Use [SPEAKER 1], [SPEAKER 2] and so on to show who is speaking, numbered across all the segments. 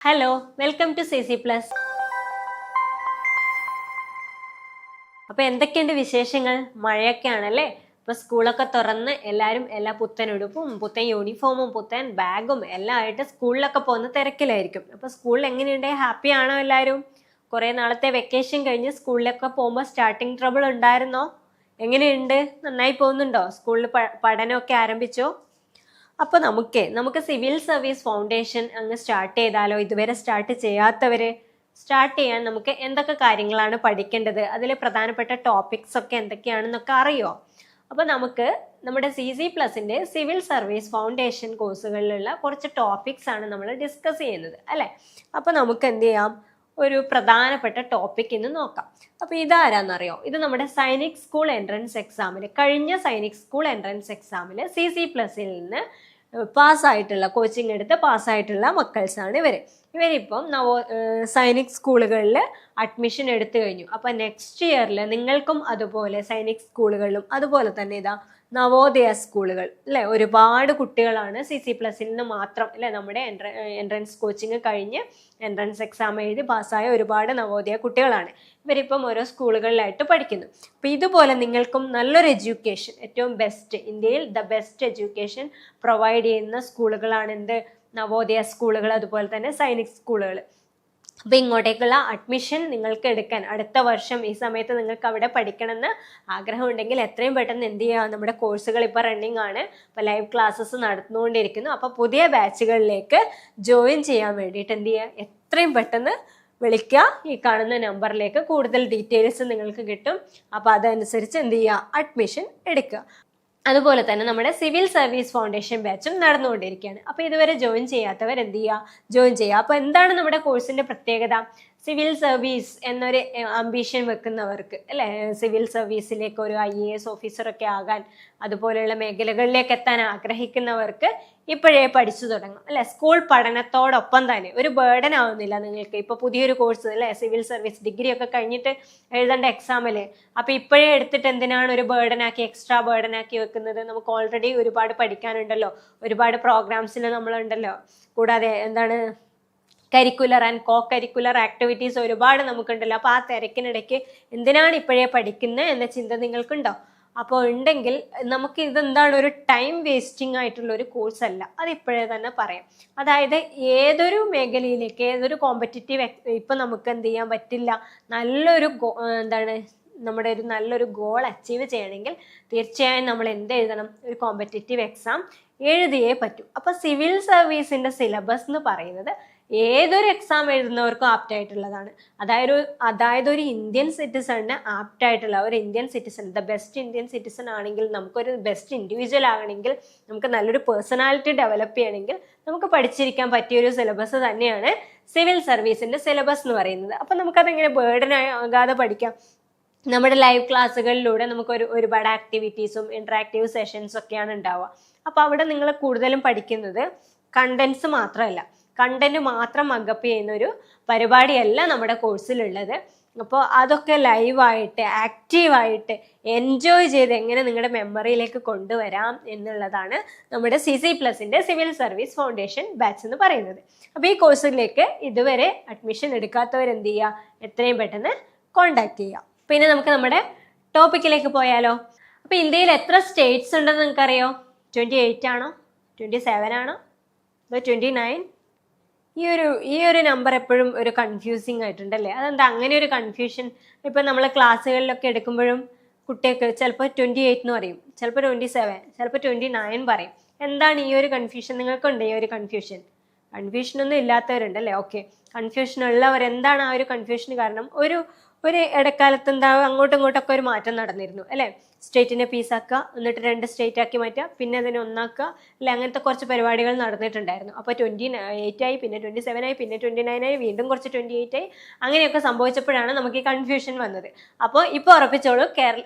[SPEAKER 1] Hello, welcome to CC plus. അപ്പൊ എന്തൊക്കെയുണ്ട് വിശേഷങ്ങൾ? മഴയൊക്കെ ആണല്ലേ? ഇപ്പൊ സ്കൂളൊക്കെ തുറന്ന് എല്ലാവരും എല്ലാ പുത്തൻ ഉടുപ്പും പുത്തൻ യൂണിഫോമും പുത്തൻ ബാഗും എല്ലാം ആയിട്ട് സ്കൂളിലൊക്കെ പോകുന്ന തിരക്കിലായിരിക്കും. അപ്പൊ സ്കൂളിൽ എങ്ങനെയുണ്ട്? ഹാപ്പി ആണോ എല്ലാവരും? കുറെ നാളത്തെ വെക്കേഷൻ കഴിഞ്ഞ് സ്കൂളിലൊക്കെ പോകുമ്പോൾ സ്റ്റാർട്ടിങ് ട്രബിൾ ഉണ്ടായിരുന്നോ? എങ്ങനെയുണ്ട്? നന്നായി പോകുന്നുണ്ടോ? സ്കൂളിൽ പഠനമൊക്കെ ആരംഭിച്ചോ? അപ്പൊ നമുക്ക് സിവിൽ സർവീസ് ഫൗണ്ടേഷൻ അങ്ങ് സ്റ്റാർട്ട് ചെയ്താലോ? ഇതുവരെ സ്റ്റാർട്ട് ചെയ്യാത്തവര് സ്റ്റാർട്ട് ചെയ്യാൻ നമുക്ക് എന്തൊക്കെ കാര്യങ്ങളാണ് പഠിക്കേണ്ടത്, അതിലെ പ്രധാനപ്പെട്ട ടോപ്പിക്സ് ഒക്കെ എന്തൊക്കെയാണെന്നൊക്കെ അറിയോ? അപ്പൊ നമുക്ക് നമ്മുടെ CC പ്ലസിന്റെ സിവിൽ സർവീസ് ഫൗണ്ടേഷൻ കോഴ്സുകളിലുള്ള കുറച്ച് ടോപ്പിക്സ് ആണ് നമ്മൾ ഡിസ്കസ് ചെയ്യുന്നത് അല്ലെ. അപ്പൊ നമുക്ക് എന്ത് ചെയ്യാം, ഒരു പ്രധാനപ്പെട്ട ടോപ്പിക് ഇന്ന് നോക്കാം. അപ്പൊ ഇതാരാന്നറിയോ? ഇത് നമ്മുടെ സൈനിക് സ്കൂൾ എൻട്രൻസ് എക്സാമിൽ, കഴിഞ്ഞ സൈനിക് സ്കൂൾ എൻട്രൻസ് എക്സാമിൽ CC പ്ലസിൽ നിന്ന് പാസ്സായിട്ടുള്ള, കോച്ചിങ് എടുത്ത് പാസ്സായിട്ടുള്ള മക്കൾസാണ് ഇവരിപ്പം സൈനിക് സ്കൂളുകളിൽ അഡ്മിഷൻ എടുത്തു കഴിഞ്ഞു. അപ്പൊ നെക്സ്റ്റ് ഇയറിൽ നിങ്ങൾക്കും അതുപോലെ സൈനിക് സ്കൂളുകളിലും അതുപോലെ തന്നെ ഇതാ നവോദയ സ്കൂളുകൾ അല്ലെ, ഒരുപാട് കുട്ടികളാണ് CC പ്ലസിൽ നിന്ന് മാത്രം അല്ലെ, നമ്മുടെ എൻട്രൻസ് കോച്ചിങ് കഴിഞ്ഞ് എൻട്രൻസ് എക്സാം എഴുതി പാസ്സായ ഒരുപാട് നവോദയ കുട്ടികളാണ്. ഇവരിപ്പം ഓരോ സ്കൂളുകളിലായിട്ട് പഠിക്കുന്നു. അപ്പൊ ഇതുപോലെ നിങ്ങൾക്കും നല്ലൊരു എഡ്യൂക്കേഷൻ, ഏറ്റവും ബെസ്റ്റ്, ഇന്ത്യയിൽ ദ ബെസ്റ്റ് എഡ്യൂക്കേഷൻ പ്രൊവൈഡ് ചെയ്യുന്ന സ്കൂളുകളാണ് എന്ത്? നവോദയ സ്കൂളുകൾ, അതുപോലെ തന്നെ സൈനിക് സ്കൂളുകൾ. അപ്പൊ ഇങ്ങോട്ടേക്കുള്ള അഡ്മിഷൻ നിങ്ങൾക്ക് എടുക്കാൻ അടുത്ത വർഷം ഈ സമയത്ത് നിങ്ങൾക്ക് അവിടെ പഠിക്കണമെന്ന് ആഗ്രഹം ഉണ്ടെങ്കിൽ എത്രയും പെട്ടെന്ന് എന്ത് ചെയ്യുക, നമ്മുടെ കോഴ്സുകൾ ഇപ്പൊ റണ്ണിങ് ആണ്, ഇപ്പൊ ലൈവ് ക്ലാസ്സസ് നടന്നുകൊണ്ടിരിക്കുന്നു. അപ്പൊ പുതിയ ബാച്ചുകളിലേക്ക് ജോയിൻ ചെയ്യാൻ വേണ്ടിയിട്ട് എന്ത് ചെയ്യുക, എത്രയും പെട്ടെന്ന് വിളിക്കുക. ഈ കാണുന്ന നമ്പറിലേക്ക് കൂടുതൽ ഡീറ്റെയിൽസ് നിങ്ങൾക്ക് കിട്ടും. അപ്പൊ അതനുസരിച്ച് എന്ത് ചെയ്യുക, അഡ്മിഷൻ എടുക്കുക. അതുപോലെ തന്നെ നമ്മുടെ സിവിൽ സർവീസ് ഫൗണ്ടേഷൻ ബാച്ചും നടന്നുകൊണ്ടിരിക്കുകയാണ്. അപ്പൊ ഇതുവരെ ജോയിൻ ചെയ്യാത്തവർ എന്ത് ചെയ്യുക, ജോയിൻ ചെയ്യുക. അപ്പൊ എന്താണ് നമ്മുടെ കോഴ്സിന്റെ പ്രത്യേകത? സിവിൽ സർവീസ് എന്നൊരു അംബീഷൻ വെക്കുന്നവർക്ക് അല്ലെ, സിവിൽ സർവീസിലേക്ക് ഒരു IAS ഓഫീസറൊക്കെ ആകാൻ, അതുപോലെയുള്ള മേഖലകളിലേക്ക് എത്താൻ ആഗ്രഹിക്കുന്നവർക്ക് ഇപ്പോഴേ പഠിച്ചു തുടങ്ങാം അല്ലെ. സ്കൂൾ പഠനത്തോടൊപ്പം തന്നെ ഒരു ബേർഡൻ ആവുന്നില്ല നിങ്ങൾക്ക്. ഇപ്പൊ പുതിയൊരു കോഴ്സ് അല്ലെ, സിവിൽ സർവീസ് ഡിഗ്രി ഒക്കെ കഴിഞ്ഞിട്ട് എഴുതേണ്ട എക്സാമില്. അപ്പൊ ഇപ്പോഴേ എടുത്തിട്ട് എന്തിനാണ് ഒരു ബേർഡനാക്കി, എക്സ്ട്രാ ബേർഡനാക്കി വെക്കുന്നത്? നമുക്ക് ഓൾറെഡി ഒരുപാട് പഠിക്കാനുണ്ടല്ലോ, ഒരുപാട് പ്രോഗ്രാംസിൽ നമ്മളുണ്ടല്ലോ. കൂടാതെ എന്താണ്, curricular and co curricular activities ഒരുപാട് നമുക്കുണ്ടല്ലോ. അപ്പൊ ആ തിരക്കിനിടയ്ക്ക് എന്തിനാണ് ഇപ്പോഴേ പഠിക്കുന്നത് എന്ന ചിന്ത നിങ്ങൾക്കുണ്ടോ? അപ്പോൾ ഉണ്ടെങ്കിൽ നമുക്ക് ഇതെന്താണ്, ഒരു ടൈം വേസ്റ്റിംഗ് ആയിട്ടുള്ള ഒരു കോഴ്സ് അല്ല, അത് ഇപ്പോഴേ തന്നെ പറയാം. അതായത് ഏതൊരു മേഖലയിലേക്ക്, ഏതൊരു കോമ്പറ്റിറ്റീവ് ഇപ്പൊ നമുക്ക് എന്ത് ചെയ്യാൻ പറ്റില്ല, നല്ലൊരു എന്താണ്, നമ്മുടെ ഒരു നല്ലൊരു ഗോൾ അച്ചീവ് ചെയ്യണമെങ്കിൽ തീർച്ചയായും നമ്മൾ എന്ത് എഴുതണം, ഒരു കോമ്പറ്റിറ്റീവ് എക്സാം എഴുതിയേ പറ്റൂ. അപ്പൊ സിവിൽ സർവീസിന്റെ സിലബസ് എന്ന് പറയുന്നത് ഏതൊരു എക്സാം എഴുതുന്നവർക്കും ആപ്റ്റ് ആയിട്ടുള്ളതാണ്. അതായത് ഒരു ഇന്ത്യൻ സിറ്റിസണിന് ആപ്റ്റ് ആയിട്ടുള്ള, ഒരു Indian citizen, the best Indian citizen ആണെങ്കിൽ, നമുക്കൊരു ബെസ്റ്റ് ഇൻഡിവിജ്വൽ ആകണമെങ്കിൽ, നമുക്ക് നല്ലൊരു പേഴ്സണാലിറ്റി ഡെവലപ്പ് ചെയ്യണമെങ്കിൽ നമുക്ക് പഠിച്ചിരിക്കാൻ പറ്റിയ ഒരു സിലബസ് തന്നെയാണ് സിവിൽ സർവീസിന്റെ സിലബസ് എന്ന് പറയുന്നത്. അപ്പൊ നമുക്കതെങ്ങനെ ബേർഡൻ ആകാതെ പഠിക്കാം. നമ്മുടെ ലൈവ് ക്ലാസ്സുകളിലൂടെ നമുക്ക് ഒരുപാട് ആക്ടിവിറ്റീസും ഇന്ററാക്റ്റീവ് സെഷൻസ് ഒക്കെയാണ് ഉണ്ടാവുക. അപ്പൊ അവിടെ നിങ്ങൾ കൂടുതലും പഠിക്കുന്നത് കണ്ടന്റ്സ് മാത്രമല്ല, കണ്ടന്റ് മാത്രം മഗപ്പ് ചെയ്യുന്ന ഒരു പരിപാടിയല്ല നമ്മുടെ കോഴ്സിലുള്ളത്. അപ്പോൾ അതൊക്കെ ലൈവായിട്ട്, ആക്റ്റീവായിട്ട്, എൻജോയ് ചെയ്ത് എങ്ങനെ നിങ്ങളുടെ മെമ്മറിയിലേക്ക് കൊണ്ടുവരാം എന്നുള്ളതാണ് നമ്മുടെ CC പ്ലസിന്റെ സിവിൽ സർവീസ് ഫൗണ്ടേഷൻ ബാച്ച് എന്ന് പറയുന്നത്. അപ്പോൾ ഈ കോഴ്സിലേക്ക് ഇതുവരെ അഡ്മിഷൻ എടുക്കാത്തവർ എന്ത് ചെയ്യുക, എത്രയും പെട്ടെന്ന് കോണ്ടാക്ട് ചെയ്യുക. പിന്നെ നമുക്ക് നമ്മുടെ ടോപ്പിക്കിലേക്ക് പോയാലോ? അപ്പൊ ഇന്ത്യയിൽ എത്ര സ്റ്റേറ്റ്സ് ഉണ്ടെന്ന് നിങ്ങൾക്കറിയോ? 28 ആണോ, 27 ആണോ, അതോ 29? ഈ ഒരു നമ്പർ എപ്പോഴും ഒരു കൺഫ്യൂസിങ് ആയിട്ടുണ്ടല്ലേ. അതെന്താ അങ്ങനെ ഒരു കൺഫ്യൂഷൻ? ഇപ്പൊ നമ്മൾ ക്ലാസ്സുകളിലൊക്കെ എടുക്കുമ്പോഴും കുട്ടികൾക്ക് ചിലപ്പോൾ 28 എന്ന് പറയും, ചിലപ്പോൾ 27, ചിലപ്പോൾ 29 പറയും. എന്താണ് ഈ ഒരു കൺഫ്യൂഷൻ? നിങ്ങൾക്കുണ്ട് ഈ ഒരു കൺഫ്യൂഷൻ? കൺഫ്യൂഷനൊന്നും ഇല്ലാത്തവരുണ്ടല്ലേ? ഓക്കെ, കൺഫ്യൂഷൻ ഉള്ളവർ, എന്താണ് ആ ഒരു കൺഫ്യൂഷന് കാരണം? ഒരു ഇടക്കാലത്ത് എന്താ, അങ്ങോട്ടും ഇങ്ങോട്ടൊക്കെ ഒരു മാറ്റം നടന്നിരുന്നു അല്ലെ. സ്റ്റേറ്റിനെ പീസാക്കുക, എന്നിട്ട് 2 സ്റ്റേറ്റ് ആക്കി മാറ്റുക, പിന്നെ അതിനെ ഒന്നാക്കുക അല്ലെ, അങ്ങനത്തെ കുറച്ച് പരിപാടികൾ നടന്നിട്ടുണ്ടായിരുന്നു. അപ്പോൾ 28 ആയി, പിന്നെ 27 ആയി, പിന്നെ 29 ആയി, വീണ്ടും കുറച്ച് 28 ആയി. അങ്ങനെയൊക്കെ സംഭവിച്ചപ്പോഴാണ് നമുക്ക് ഈ കൺഫ്യൂഷൻ വന്നത്. അപ്പോൾ ഇപ്പോൾ ഉറപ്പിച്ചോളൂ,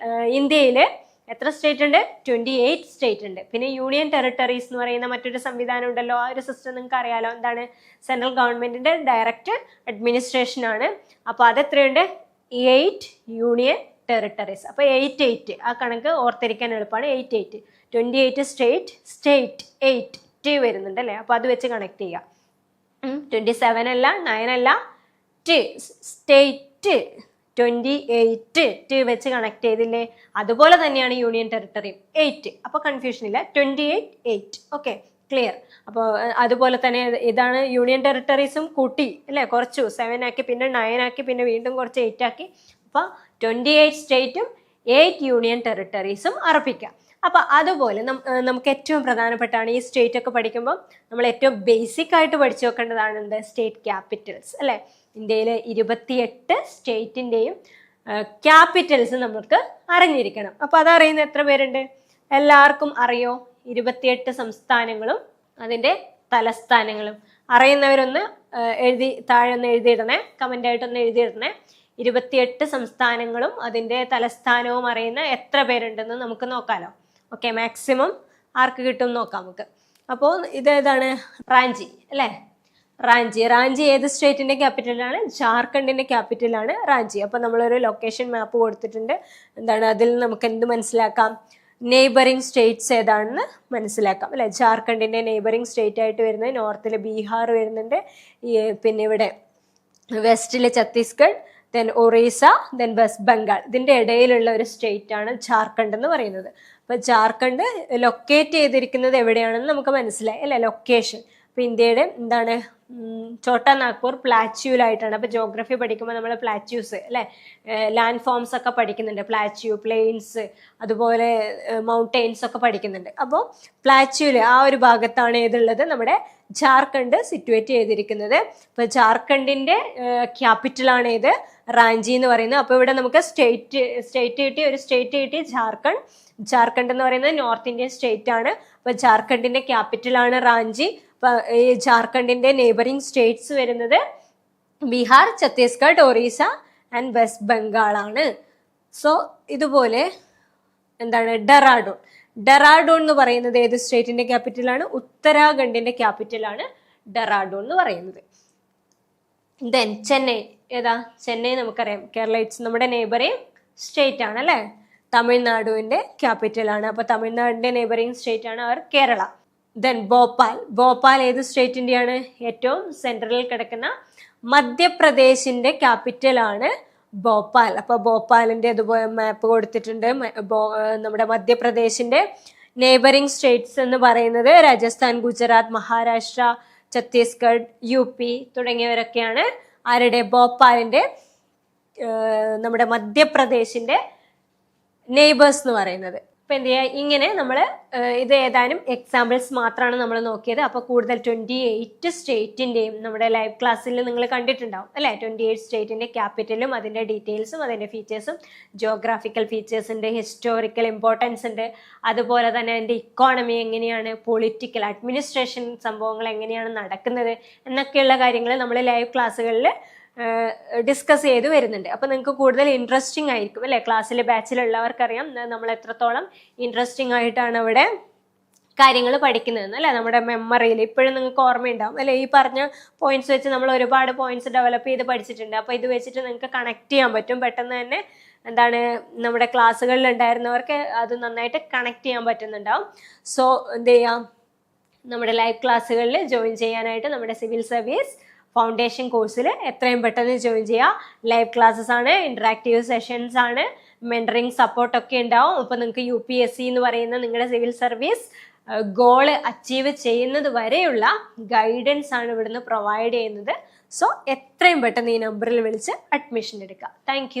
[SPEAKER 1] ഇന്ത്യയിൽ എത്ര സ്റ്റേറ്റ് ഉണ്ട്? 28 സ്റ്റേറ്റ് ഉണ്ട്. പിന്നെ യൂണിയൻ ടെറിട്ടറീസ് എന്ന് പറയുന്ന മറ്റൊരു സംവിധാനം ഉണ്ടല്ലോ. ആ ഒരു സിസ്റ്റം നിങ്ങൾക്ക് അറിയാലോ, എന്താണ്? സെൻട്രൽ ഗവൺമെന്റിന്റെ ഡയറക്റ്റ് അഡ്മിനിസ്ട്രേഷൻ ആണ്. അപ്പോൾ അതെത്രയുണ്ട്? 8 യൂണിയൻ ടെറിട്ടറീസ്. അപ്പോൾ 8 ആ കണക്ക് ഓർത്തിരിക്കാൻ എളുപ്പമാണ്. 8 28 സ്റ്റേറ്റ് 8 T വരുന്നുണ്ട് അല്ലേ. അപ്പോൾ അത് വെച്ച് കണക്ട് ചെയ്യുക. 27 അല്ല, 9 അല്ല, സ്റ്റേറ്റ് 28 വെച്ച് കണക്ട് ചെയ്തില്ലേ? അതുപോലെ തന്നെയാണ് യൂണിയൻ ടെറിട്ടറി 8. അപ്പൊ കൺഫ്യൂഷൻ ഇല്ല, 28 ഓക്കെ, ക്ലിയർ. അപ്പോൾ അതുപോലെ തന്നെ ഇതാണ് യൂണിയൻ ടെറിട്ടറീസും കൂട്ടി അല്ലെ, കുറച്ചു 7 ആക്കി, പിന്നെ 9 ആക്കി, പിന്നെ വീണ്ടും കുറച്ച് 8 ആക്കി. അപ്പൊ 28 സ്റ്റേറ്റും 8 യൂണിയൻ ടെറിട്ടറീസും ഉറപ്പിക്കാം. അപ്പൊ അതുപോലെ നമുക്ക് ഏറ്റവും പ്രധാനപ്പെട്ടാണ് ഈ സ്റ്റേറ്റ് ഒക്കെ പഠിക്കുമ്പോൾ നമ്മൾ ഏറ്റവും ബേസിക് ആയിട്ട് പഠിച്ചു വെക്കേണ്ടതാണ് എന്ത്? സ്റ്റേറ്റ് ക്യാപിറ്റൽസ് അല്ലെ. ഇന്ത്യയിലെ 28 സ്റ്റേറ്റിന്റെയും ക്യാപിറ്റൽസ് നമുക്ക് അറിഞ്ഞിരിക്കണം. അപ്പൊ അതറിയുന്ന എത്ര പേരുണ്ട്? എല്ലാവർക്കും അറിയോ? 28 സംസ്ഥാനങ്ങളും അതിന്റെ തലസ്ഥാനങ്ങളും അറിയുന്നവരൊന്ന് താഴെ ഒന്ന് എഴുതിയിടണേ, കമന്റ് ആയിട്ടൊന്ന് എഴുതിയിടണേ. 28 സംസ്ഥാനങ്ങളും അതിന്റെ തലസ്ഥാനവും അറിയുന്ന എത്ര പേരുണ്ടെന്ന് നമുക്ക് നോക്കാലോ. ഓക്കെ, മാക്സിമം ആർക്ക് കിട്ടും നോക്കാം നമുക്ക്. അപ്പോൾ ഇതേതാണ്? റാഞ്ചി അല്ലേ. റാഞ്ചി ഏത് സ്റ്റേറ്റിന്റെ ക്യാപിറ്റലാണ്? ജാർഖണ്ഡിന്റെ ക്യാപിറ്റലാണ് റാഞ്ചി. അപ്പൊ നമ്മളൊരു ലൊക്കേഷൻ മാപ്പ് കൊടുത്തിട്ടുണ്ട്. എന്താണ് അതിൽ നമുക്ക് എന്ത് മനസ്സിലാക്കാം? നെയ്ബറിങ് സ്റ്റേറ്റ്സ് ഏതാണെന്ന് മനസ്സിലാക്കാം അല്ലെ. ജാർഖണ്ഡിന്റെ നെയ്ബറിങ് സ്റ്റേറ്റ് ആയിട്ട് വരുന്നത് നോർത്തിൽ ബീഹാർ വരുന്നുണ്ട്, പിന്നെ ഇവിടെ വെസ്റ്റില് Chhattisgarh, then Orissa, then west Bengal. ഇതിന്റെ ഇടയിലുള്ള ഒരു സ്റ്റേറ്റ് ആണ് ജാർഖണ്ഡ് എന്ന് പറയുന്നത്. അപ്പൊ ജാർഖണ്ഡ് ലൊക്കേറ്റ് ചെയ്തിരിക്കുന്നത് എവിടെയാണെന്ന് നമുക്ക് മനസ്സിലായി അല്ലെ, ലൊക്കേഷൻ. അപ്പൊ ഇന്ത്യയുടെ എന്താണ് ചോട്ടാ നാഗ്പൂർ പ്ലാറ്റ്യൂലായിട്ടാണ്. അപ്പൊ ജോഗ്രഫി പഠിക്കുമ്പോൾ നമ്മൾ പ്ലാറ്റ്യൂസ് അല്ലെ, ലാൻഡ് ഫോംസ് ഒക്കെ പഠിക്കുന്നുണ്ട്, പ്ലാറ്റ്യൂ, പ്ലെയിൻസ്, അതുപോലെ മൗണ്ടെയിൻസ് ഒക്കെ പഠിക്കുന്നുണ്ട്. അപ്പോൾ പ്ലാറ്റ്യൂല് ആ ഒരു ഭാഗത്താണ് ഏതുള്ളത്? നമ്മുടെ ജാർഖണ്ഡ് സിറ്റുവേറ്റ് ചെയ്തിരിക്കുന്നത്. ഇപ്പൊ ജാർഖണ്ഡിന്റെ ക്യാപിറ്റലാണ് ഏത്? റാഞ്ചി എന്ന് പറയുന്നത്. അപ്പൊ ഇവിടെ നമുക്ക് സ്റ്റേറ്റ് കിട്ടി, ഒരു സ്റ്റേറ്റ് കിട്ടി, ജാർഖണ്ഡ് എന്ന് പറയുന്നത് നോർത്ത് ഇന്ത്യൻ സ്റ്റേറ്റ് ആണ്. അപ്പൊ ജാർഖണ്ഡിന്റെ ക്യാപിറ്റലാണ് റാഞ്ചി. ഈ ജാർഖണ്ഡിന്റെ നെയ്ബറിംഗ് സ്റ്റേറ്റ്സ് വരുന്നത് ബീഹാർ, ഛത്തീസ്ഗഡ്, ഒറീസ ആൻഡ് വെസ്റ്റ് ബംഗാൾ ആണ്. സോ ഇതുപോലെ എന്താണ് ഡെറാഡൂൺ എന്ന് പറയുന്നത് ഏത് സ്റ്റേറ്റിന്റെ ക്യാപിറ്റലാണ്? ഉത്തരാഖണ്ഡിന്റെ ക്യാപിറ്റലാണ് ഡെറാഡൂൺ എന്ന് പറയുന്നത്. ദെൻ ചെന്നൈ ഏതാ? ചെന്നൈ നമുക്കറിയാം, കേരള ഇറ്റ്സ് നമ്മുടെ നെയ്ബറിംഗ് സ്റ്റേറ്റ് ആണ് അല്ലെ. തമിഴ്നാടുവിന്റെ ക്യാപിറ്റലാണ്. അപ്പൊ തമിഴ്നാടിന്റെ നെയ്ബറിംഗ് സ്റ്റേറ്റ് ആണ് അവർ കേരള. ദെൻ ഭോപ്പാൽ ഏത് സ്റ്റേറ്റിന്റെയാണ്? ഏറ്റവും സെൻട്രലിൽ കിടക്കുന്ന മധ്യപ്രദേശിന്റെ ക്യാപിറ്റലാണ് ഭോപ്പാൽ. അപ്പൊ ഭോപ്പാലിന്റെ അതുപോലെ മാപ്പ് കൊടുത്തിട്ടുണ്ട്. നമ്മുടെ മധ്യപ്രദേശിന്റെ നെയ്ബറിംഗ് സ്റ്റേറ്റ്സ് എന്ന് പറയുന്നത് രാജസ്ഥാൻ, ഗുജറാത്ത്, മഹാരാഷ്ട്ര, ഛത്തീസ്ഗഡ്, UP തുടങ്ങിയവരൊക്കെയാണ് ആരുടെ? ഭോപ്പാലിന്റെ, നമ്മുടെ മധ്യപ്രദേശിന്റെ നെയ്ബേഴ്സ് എന്ന് പറയുന്നത്. അപ്പൊ എന്ത് ചെയ്യുക, ഇങ്ങനെ നമ്മൾ ഇത് ഏതാനും എക്സാമ്പിൾസ് മാത്രമാണ് നമ്മൾ നോക്കിയത്. അപ്പൊ കൂടുതൽ 28 സ്റ്റേറ്റിന്റെയും നമ്മുടെ ലൈവ് ക്ലാസ്സിൽ നിങ്ങൾ കണ്ടിട്ടുണ്ടാവും അല്ലെ. 28 സ്റ്റേറ്റിന്റെ ക്യാപിറ്റലും അതിന്റെ ഡീറ്റെയിൽസും അതിന്റെ ഫീച്ചേഴ്സും, ജിയോഗ്രാഫിക്കൽ ഫീച്ചേഴ്സ് ഉണ്ട്, ഹിസ്റ്റോറിക്കൽ ഇമ്പോർട്ടൻസ് ഉണ്ട്, അതുപോലെ തന്നെ അതിന്റെ ഇക്കോണമി എങ്ങനെയാണ്, പൊളിറ്റിക്കൽ അഡ്മിനിസ്ട്രേഷൻ സംഭവങ്ങൾ എങ്ങനെയാണ് നടക്കുന്നത് എന്നൊക്കെയുള്ള കാര്യങ്ങൾ നമ്മൾ ലൈവ് ക്ലാസ്സുകളിൽ ഡിസ്കസ് ചെയ്ത് വരുന്നുണ്ട്. അപ്പൊ നിങ്ങൾക്ക് കൂടുതൽ ഇൻട്രസ്റ്റിംഗ് ആയിരിക്കും അല്ലെ. ക്ലാസ്സിലെ ബാച്ചിലുള്ളവർക്കറിയാം നമ്മൾ എത്രത്തോളം ഇൻട്രസ്റ്റിംഗ് ആയിട്ടാണ് അവിടെ കാര്യങ്ങൾ പഠിക്കുന്നതെന്ന് അല്ലെ. നമ്മുടെ മെമ്മറിയിൽ ഇപ്പോഴും നിങ്ങൾക്ക് ഓർമ്മയുണ്ടാവും അല്ലെ. ഈ പറഞ്ഞ പോയിന്റ്സ് വെച്ച് നമ്മൾ ഒരുപാട് പോയിന്റ്സ് ഡെവലപ്പ് ചെയ്ത് പഠിച്ചിട്ടുണ്ട്. അപ്പൊ ഇത് വെച്ചിട്ട് നിങ്ങൾക്ക് കണക്ട് ചെയ്യാൻ പറ്റും പെട്ടെന്ന് തന്നെ. എന്താണ് നമ്മുടെ ക്ലാസ്സുകളിൽ ഉണ്ടായിരുന്നവർക്ക് അത് നന്നായിട്ട് കണക്ട് ചെയ്യാൻ പറ്റുന്നുണ്ടാവും. സോ എന്ത് ചെയ്യാം, നമ്മുടെ ലൈവ് ക്ലാസ്സുകളിൽ ജോയിൻ ചെയ്യാനായിട്ട് നമ്മുടെ സിവിൽ സർവീസ് ഫൗണ്ടേഷൻ കോഴ്സിൽ എത്രയും പെട്ടെന്ന് ജോയിൻ ചെയ്യുക. ലൈവ് ക്ലാസ്സസ് ആണ്, ഇന്ററാക്റ്റീവ് സെഷൻസ് ആണ്, മെന്ററിങ് സപ്പോർട്ട് ഒക്കെ ഉണ്ടാവും. അപ്പൊ നിങ്ങൾക്ക് UPSC എന്ന് പറയുന്ന നിങ്ങളുടെ സിവിൽ സർവീസ് ഗോള് അച്ചീവ് ചെയ്യുന്നത് വരെയുള്ള ഗൈഡൻസ് ആണ് ഇവിടുന്ന് പ്രൊവൈഡ് ചെയ്യുന്നത്. സോ എത്രയും പെട്ടെന്ന് ഈ നമ്പറിൽ വിളിച്ച് അഡ്മിഷൻ എടുക്കുക. താങ്ക്